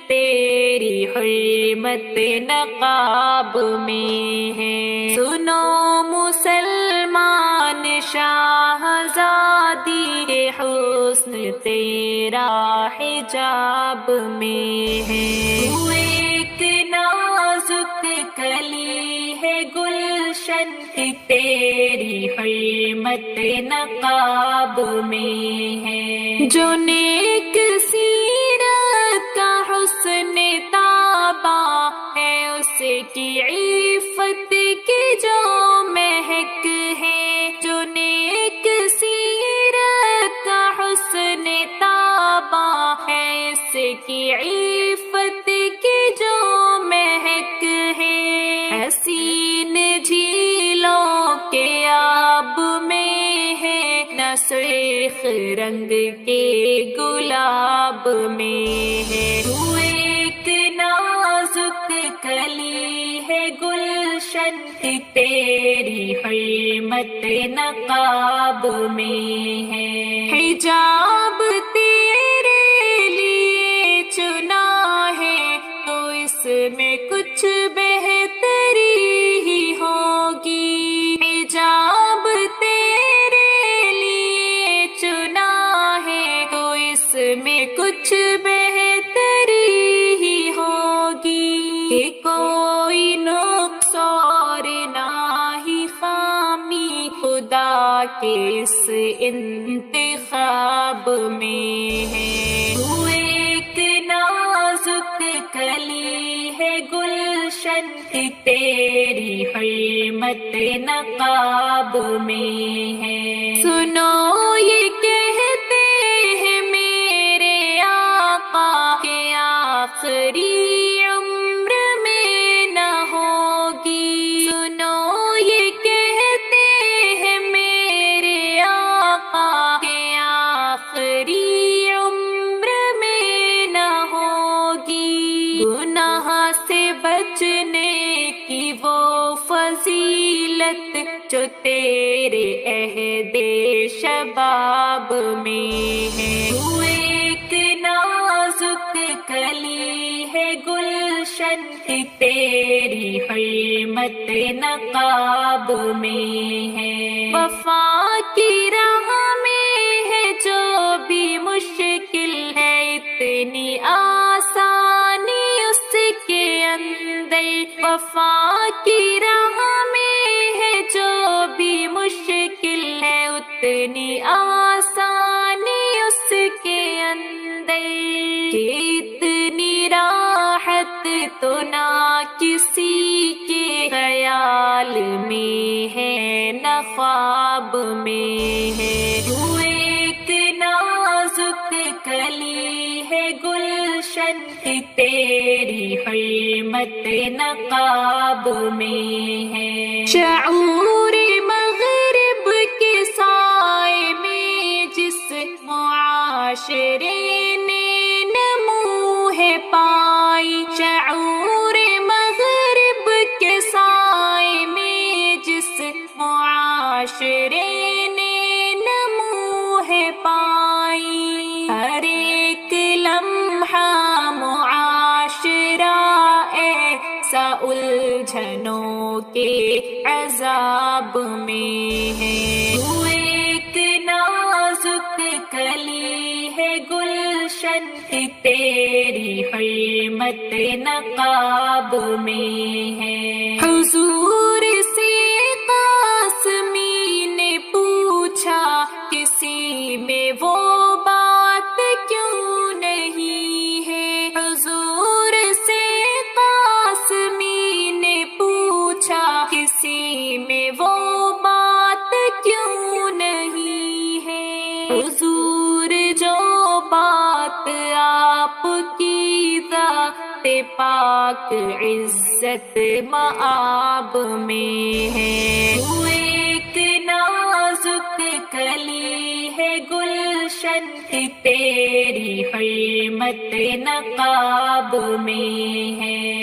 تیری حرمت نقاب میں ہے۔ سنو مسلمان شاہزادی کے حسن تیرا حجاب میں ہے۔ تو ایک نازک کلی ہے گلشن کی تیری حرمت نقاب میں ہے۔ جو نیک سیرت کا حسن تابہ ہے، اس کی عفت کی جو مہک ہے۔ جو نیک سیرت کا حسن تابہ ہے، اس کی عفت کی جو مہک ہے۔ حسین جھیلوں کے آب میں ہے، نہ سرخ رنگ کے گلاب میں ہے۔ تو ایک نازک کلی ہے گلشن کی تیری حرمت نقاب میں ہے۔ حجاب تیرے لیے چنا ہے، تو اس میں کچھ بہتری ہی ہوگی۔ حجاب تیرے لیے چنا ہے، تو اس میں کچھ بہتری ہی ہوگی۔ کہ کوئی نقص اور نہ ہی خامی خدا کے اس انتخاب میں ہے۔ تو ایک نازک کلی ہے گلشن کی تیری حرمت نقاب میں ہے۔ سنو یہ کہتے ہیں میرے آقا کہ آخری عمر میں نہ ہوگی۔ سنو یہ کہتے ہیں میرے آقا کہ آخری عمر میں نہ ہوگی۔ گناہ سے بچنے کی وہ فضیلت جو تیرے عہد شباب میں ہے۔ تو ایک نازک کلی ہے گلشن کی تیری حرمت نقاب میں ہے۔ وفا کی راہ میں ہے جو بھی مشکل ہے، اتنی آسانی اس کے اندر۔ وفا کی راہ میں ہے جو بھی مشکل ہے، اتنی آسانی اس کے اندر۔ کہ اتنی راحت تو نہ کسی کے خیال میں ہے، نہ خواب میں ہے۔ تو ایک نازک کلی ہے گلشن کی تیری حرمت نقاب میں ہے۔ شعور مغرب کے سائے میں جس معاشرے نے نمو ہے پائی، شعور مغرب کے سائے میں جس معاشرے نے نمو ہے پائی۔ ہر ایک لمحہ معاشرہ ایسا الجھنوں کے عذاب میں ہے۔ تو ایک نازک کلی ہے گلشن کی تیری حرمت نقاب میں ہے۔ حضور سے قاسمی نے پوچھا، کسی میں وہ بات کیوں نہیں ہے؟ حضور سے قاسمی نے پوچھا، کسی میں وہ بات کیوں نہیں ہے؟ حضور جو بات آپ کی ذات پاک عزت مآب میں ہے۔ تو ایک نازک کلی ہے گلشن کی تیری حرمت نقاب میں ہے۔